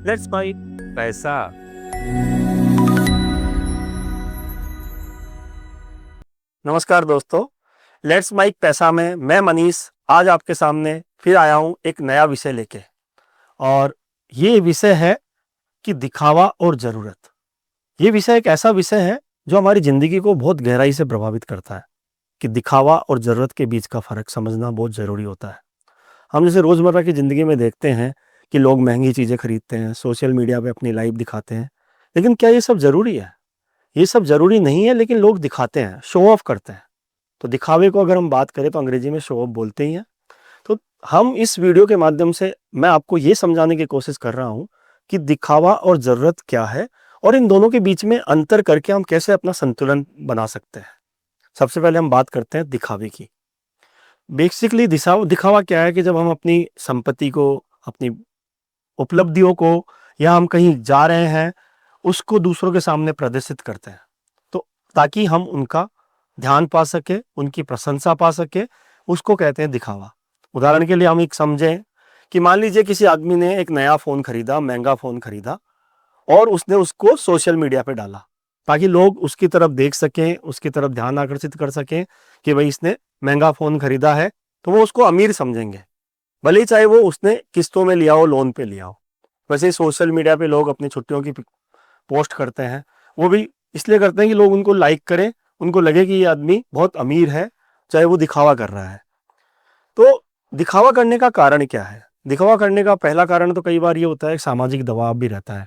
Let's by पैसा। नमस्कार दोस्तों, लेट्स माइक पैसा में मैं मनीष आज आपके सामने फिर आया हूं एक नया विषय लेके। और ये विषय है कि दिखावा और ज़रूरत। ये विषय एक ऐसा विषय है जो हमारी ज़िंदगी को बहुत गहराई से प्रभावित करता है कि दिखावा और ज़रूरत के बीच का फ़र्क समझना बहुत ज़रूरी होता है। हम जैसे रोज़मर्रा की ज़िंदगी में देखते हैं कि लोग महंगी चीज़ें खरीदते हैं, सोशल मीडिया पे अपनी लाइफ दिखाते हैं, लेकिन क्या ये सब ज़रूरी है? ये सब ज़रूरी नहीं है, लेकिन लोग दिखाते हैं, शो ऑफ करते हैं। तो दिखावे को अगर हम बात करें तो अंग्रेजी में शो ऑफ बोलते ही हैं। तो हम इस वीडियो के माध्यम से मैं आपको ये समझाने की कोशिश कर रहा हूँ कि दिखावा और ज़रूरत क्या है और इन दोनों के बीच में अंतर करके हम कैसे अपना संतुलन बना सकते हैं। सबसे पहले हम बात करते हैं दिखावे की। बेसिकली दिखावा क्या है कि जब हम अपनी संपत्ति को, अपनी उपलब्धियों को, या हम कहीं जा रहे हैं उसको दूसरों के सामने प्रदर्शित करते हैं, तो ताकि हम उनका ध्यान पा सके, उनकी प्रशंसा पा सके, उसको कहते हैं दिखावा। उदाहरण के लिए हम एक समझें कि मान लीजिए किसी आदमी ने एक नया फ़ोन खरीदा, महंगा फ़ोन खरीदा और उसने उसको सोशल मीडिया पे डाला ताकि लोग उसकी तरफ देख सकें, उसकी तरफ ध्यान आकर्षित कर सकें कि भाई इसने महंगा फ़ोन खरीदा है, तो वो उसको अमीर समझेंगे, भले ही चाहे वो उसने किस्तों में लिया हो, लोन पे लिया हो। वैसे ही सोशल मीडिया पे लोग अपनी छुट्टियों की पोस्ट करते हैं, वो भी इसलिए करते हैं कि लोग उनको लाइक करें, उनको लगे कि ये आदमी बहुत अमीर है, चाहे वो दिखावा कर रहा है। तो दिखावा करने का कारण क्या है? दिखावा करने का पहला कारण तो कई बार ये होता है, सामाजिक दबाव भी रहता है।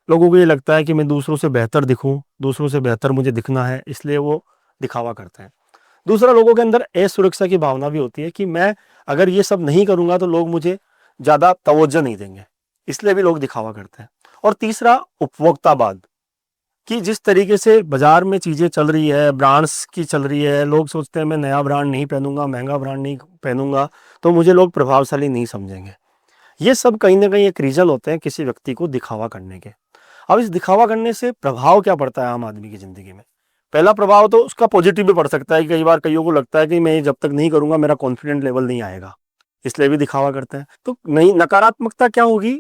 लोगों को ये लगता है कि मैं दूसरों से बेहतर दिखूं, दूसरों से बेहतर मुझे दिखना है, इसलिए वो दिखावा करते हैं। दूसरा, लोगों के अंदर असुरक्षा की भावना भी होती है कि मैं अगर ये सब नहीं करूंगा तो लोग मुझे ज़्यादा तवज्जो नहीं देंगे, इसलिए भी लोग दिखावा करते हैं। और तीसरा, उपभोक्तावाद, कि जिस तरीके से बाजार में चीज़ें चल रही है, ब्रांड्स की चल रही है, लोग सोचते हैं मैं नया ब्रांड नहीं पहनूंगा, महंगा ब्रांड नहीं पहनूंगा तो मुझे लोग प्रभावशाली नहीं समझेंगे। ये सब कहीं ना कहीं एक रीजन होते हैं किसी व्यक्ति को दिखावा करने के। अब इस दिखावा करने से प्रभाव क्या पड़ता है आम आदमी की ज़िंदगी में? पहला प्रभाव तो उसका पॉजिटिव भी पड़ सकता है कि कई बार कईयों को लगता है कि मैं जब तक नहीं करूंगा मेरा कॉन्फिडेंट लेवल नहीं आएगा, इसलिए भी दिखावा करते हैं। तो नहीं, नकारात्मकता क्या होगी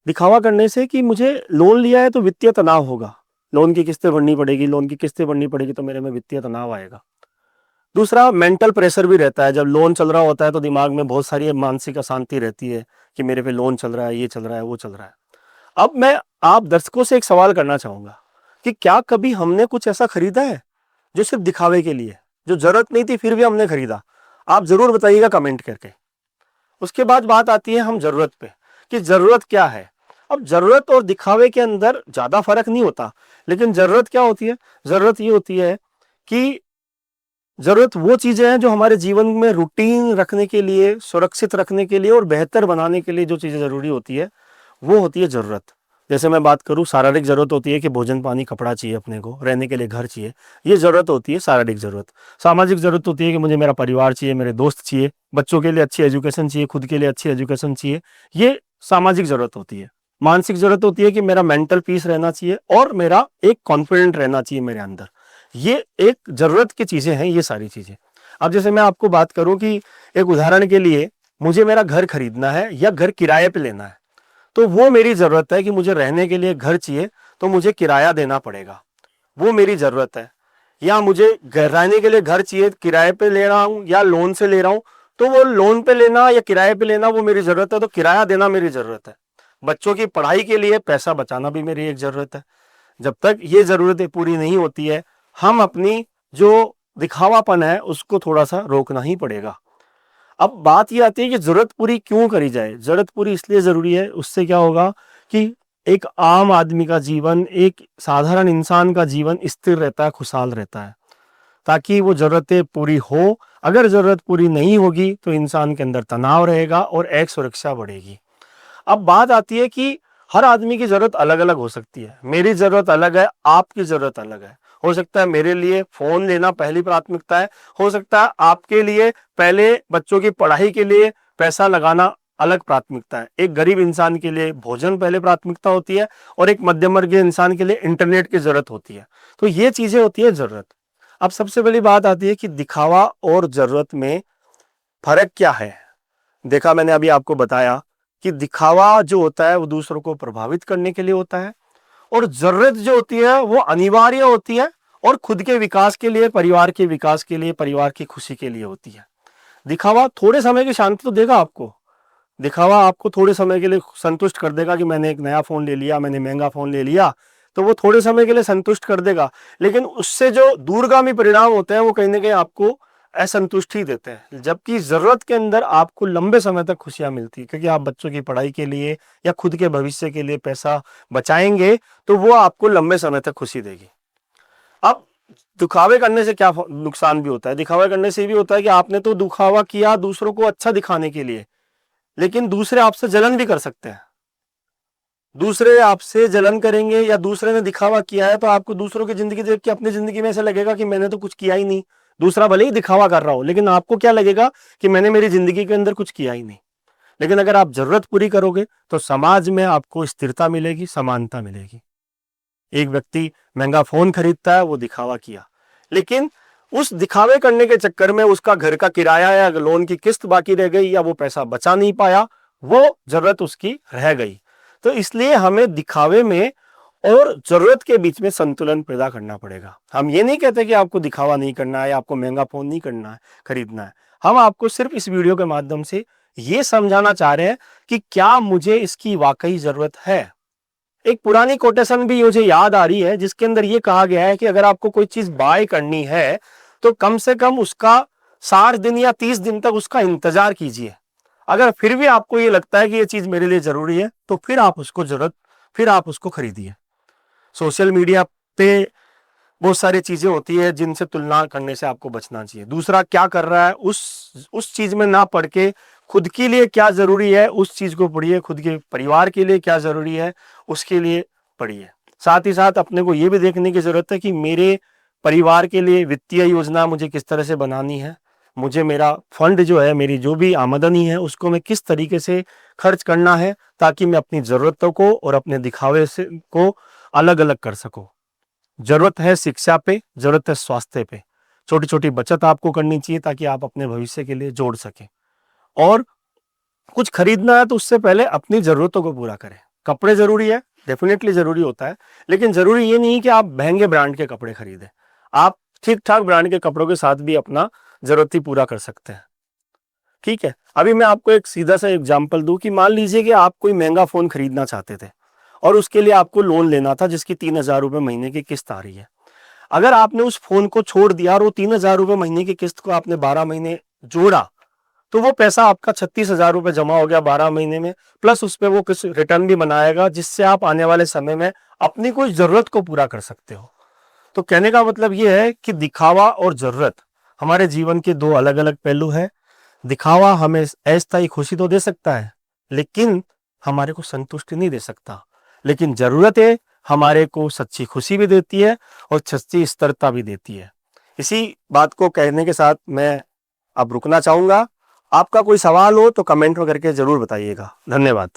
दिखावा करने से? कि मुझे लोन लिया है तो वित्तीय तनाव होगा, लोन की किस्तें भरनी पड़ेगी, लोन की किस्तें भरनी पड़ेगी तो मेरे में वित्तीय तनाव आएगा। दूसरा, मेंटल प्रेशर भी रहता है। जब लोन चल रहा होता है तो दिमाग में बहुत सारी मानसिक अशांति रहती है कि मेरे पे लोन चल रहा है, ये चल रहा है, वो चल रहा है। अब मैं आप दर्शकों से एक सवाल करना चाहूंगा कि क्या कभी हमने कुछ ऐसा खरीदा है जो सिर्फ दिखावे के लिए, जो जरूरत नहीं थी फिर भी हमने खरीदा? आप जरूर बताइएगा कमेंट करके। उसके बाद बात आती है हम जरूरत पे, कि जरूरत क्या है। अब जरूरत और दिखावे के अंदर ज्यादा फर्क नहीं होता, लेकिन जरूरत क्या होती है? जरूरत ये होती है कि जरूरत वो चीजें हैं जो हमारे जीवन में रूटीन रखने के लिए, सुरक्षित रखने के लिए और बेहतर बनाने के लिए जो चीजें जरूरी होती है, वो होती है जरूरत। जैसे मैं बात करूं, शारीरिक जरूरत होती है कि भोजन पानी कपड़ा चाहिए, अपने को रहने के लिए घर चाहिए, ये जरूरत होती है शारीरिक जरूरत। सामाजिक जरूरत होती है कि मुझे मेरा परिवार चाहिए, मेरे दोस्त चाहिए, बच्चों के लिए अच्छी एजुकेशन चाहिए, खुद के लिए अच्छी एजुकेशन चाहिए, ये सामाजिक जरूरत होती है। मानसिक जरूरत होती है कि मेरा मेंटल पीस रहना चाहिए और मेरा एक कॉन्फिडेंट रहना चाहिए मेरे अंदर। ये एक जरूरत की चीजें हैं, ये सारी चीजें। अब जैसे मैं आपको बात करूं कि एक उदाहरण के लिए, मुझे मेरा घर खरीदना है या घर किराए पे लेना है, तो वो मेरी जरूरत है कि मुझे रहने के लिए घर चाहिए तो मुझे किराया देना पड़ेगा, वो मेरी जरूरत है। या मुझे रहने के लिए घर चाहिए, किराए पे ले रहा हूं या लोन से ले रहा हूं, तो वो लोन पे लेना या किराए पे लेना वो मेरी जरूरत है, तो किराया देना मेरी जरूरत है। बच्चों की पढ़ाई के लिए पैसा बचाना भी मेरी एक जरूरत है। जब तक ये जरूरतें पूरी नहीं होती है, हम अपनी जो दिखावापन है उसको थोड़ा सा रोकना ही पड़ेगा। अब बात ये आती है कि जरूरत पूरी क्यों करी जाए? जरूरत पूरी इसलिए जरूरी है, उससे क्या होगा कि एक आम आदमी का जीवन, एक साधारण इंसान का जीवन स्थिर रहता है, खुशहाल रहता है, ताकि वो जरूरतें पूरी हो। अगर जरूरत पूरी नहीं होगी तो इंसान के अंदर तनाव रहेगा और एक सुरक्षा बढ़ेगी। अब बात आती है कि हर आदमी की जरूरत अलग अलग हो सकती है। मेरी जरूरत अलग है, आपकी जरूरत अलग है। हो सकता है मेरे लिए फोन लेना पहली प्राथमिकता है, हो सकता है आपके लिए पहले बच्चों की पढ़ाई के लिए पैसा लगाना अलग प्राथमिकता है। एक गरीब इंसान के लिए भोजन पहले प्राथमिकता होती है और एक मध्यम वर्गीय इंसान के लिए इंटरनेट की जरूरत होती है। तो ये चीजें होती है जरूरत। अब सबसे पहली बात आती है कि दिखावा और जरूरत में फर्क क्या है। देखा, मैंने अभी आपको बताया कि दिखावा जो होता है वो दूसरों को प्रभावित करने के लिए होता है, और जरूरत जो होती है वो अनिवार्य होती है और खुद के विकास के लिए, परिवार के विकास के लिए, परिवार की खुशी के लिए होती है। दिखावा थोड़े समय की शांति तो देगा आपको, दिखावा आपको थोड़े समय के लिए संतुष्ट कर देगा कि मैंने एक नया फोन ले लिया, मैंने महंगा फोन ले लिया, तो वो थोड़े समय के लिए संतुष्ट कर देगा, लेकिन उससे जो दूरगामी परिणाम होते हैं वो कहीं ना कहीं आपको असंतुष्टि देते हैं। जबकि जरूरत के अंदर आपको लंबे समय तक खुशियां मिलती है, क्योंकि आप बच्चों की पढ़ाई के लिए या खुद के भविष्य के लिए पैसा बचाएंगे तो वो आपको लंबे समय तक खुशी देगी। अब दिखावे करने से क्या नुकसान भी होता है? दिखावा करने से भी होता है कि आपने तो दिखावा किया दूसरों को अच्छा दिखाने के लिए, लेकिन दूसरे आपसे जलन भी कर सकते हैं। दूसरे आपसे जलन करेंगे या दूसरे ने दिखावा किया है तो आपको दूसरों की जिंदगी देख के अपनी जिंदगी में ऐसा लगेगा कि मैंने तो कुछ किया ही नहीं। दूसरा भले ही दिखावा कर रहा हो, लेकिन आपको क्या लगेगा कि मैंने मेरी जिंदगी के अंदर कुछ किया ही नहीं। लेकिन अगर आप जरूरत पूरी करोगे तो समाज में आपको स्थिरता मिलेगी, समानता मिलेगी। एक व्यक्ति महंगा फोन खरीदता है, वो दिखावा किया, लेकिन उस दिखावे करने के चक्कर में उसका घर का किराया या लोन की किस्त बाकी रह गई या वो पैसा बचा नहीं पाया, वो जरूरत उसकी रह गई। तो इसलिए हमें दिखावे में और जरूरत के बीच में संतुलन पैदा करना पड़ेगा। हम ये नहीं कहते कि आपको दिखावा नहीं करना है, आपको महंगा फोन नहीं करना है, खरीदना है। हम आपको सिर्फ इस वीडियो के माध्यम से ये समझाना चाह रहे हैं कि क्या मुझे इसकी वाकई जरूरत है। एक पुरानी कोटेशन भी मुझे याद आ रही है जिसके अंदर ये कहा गया है कि अगर आपको कोई चीज बाय करनी है तो कम से कम उसका 60 दिन या 30 दिन तक उसका इंतजार कीजिए। अगर फिर भी आपको ये लगता है कि ये चीज मेरे लिए जरूरी है तो फिर आप उसको खरीदिए। सोशल मीडिया पे बहुत सारी चीजें होती है जिनसे तुलना करने से आपको बचना चाहिए। दूसरा क्या कर रहा है उस चीज में ना पढ़ के खुद के लिए क्या जरूरी है उस चीज को पढ़िए, खुद के परिवार के लिए क्या जरूरी है उसके लिए पढ़िए। साथ ही साथ अपने को ये भी देखने की जरूरत है कि मेरे परिवार के लिए वित्तीय योजना मुझे किस तरह से बनानी है, मुझे मेरा फंड जो है, मेरी जो भी आमदनी है उसको मैं किस तरीके से खर्च करना है ताकि मैं अपनी जरूरतों को और अपने दिखावे से को अलग अलग कर सकूं। जरूरत है शिक्षा पे, जरूरत है स्वास्थ्य पे, छोटी छोटी बचत आपको करनी चाहिए ताकि आप अपने भविष्य के लिए जोड़ सकें। और कुछ खरीदना है तो उससे पहले अपनी जरूरतों को पूरा करें। कपड़े जरूरी है, डेफिनेटली जरूरी होता है, लेकिन जरूरी ये नहीं कि आप महंगे ब्रांड के कपड़े खरीदें। आप ठीक ठाक ब्रांड के कपड़ों के साथ भी अपना जरूरत ही पूरा कर सकते हैं। ठीक है, अभी मैं आपको एक सीधा सा एग्जांपल दूं कि मान लीजिए कि आप कोई महंगा फोन खरीदना चाहते थे और उसके लिए आपको लोन लेना था जिसकी 3,000 रुपए महीने की किस्त आ रही है। अगर आपने उस फोन को छोड़ दिया और वो 3,000 रुपए महीने की किस्त को आपने 12 महीने जोड़ा तो वो पैसा आपका 36,000 रुपए जमा हो गया 12 महीने में, प्लस उस पर वो कुछ रिटर्न भी बनाएगा जिससे आप आने वाले समय में अपनी कोई जरूरत को पूरा कर सकते हो। तो कहने का मतलब ये है कि दिखावा और जरूरत हमारे जीवन के दो अलग अलग पहलू है। दिखावा हमें अस्थायी खुशी तो दे सकता है लेकिन हमारे को संतुष्टि नहीं दे सकता, लेकिन जरूरतें हमारे को सच्ची खुशी भी देती है और सच्ची स्थिरता भी देती है। इसी बात को कहने के साथ मैं अब रुकना चाहूंगा। आपका कोई सवाल हो तो कमेंट में करके जरूर बताइएगा। धन्यवाद।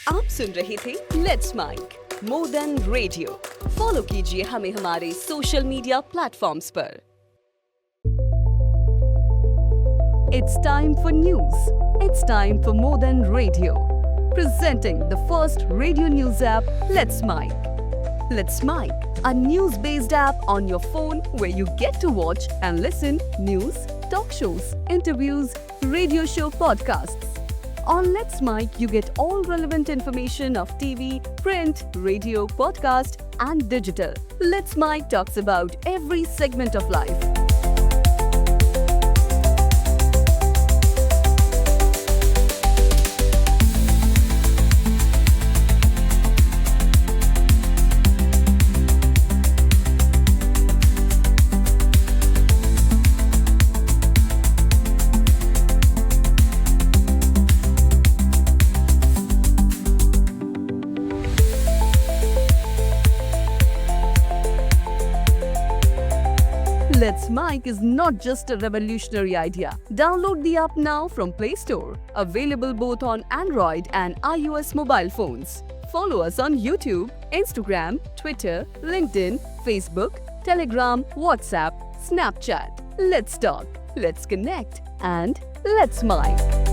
आप सुन रहे थे let's make more than radio. Follow कीजिए हमें हमारे सोशल मीडिया प्लेटफॉर्म्स पर। It's time for news. It's time for more than radio. Presenting the first radio news app, Let's Mic. Let's Mic, a news-based app on your phone where you get to watch and listen news, talk shows, interviews, radio show podcasts. On Let's Mic, you get all relevant information of TV, print, radio, podcast, and digital. Let's Mic talks about every segment of life. Let's Mic is not just a revolutionary idea. Download the app now from Play Store. Available both on Android and iOS mobile phones. Follow us on YouTube, Instagram, Twitter, LinkedIn, Facebook, Telegram, WhatsApp, Snapchat. Let's talk, let's connect, and let's Mic.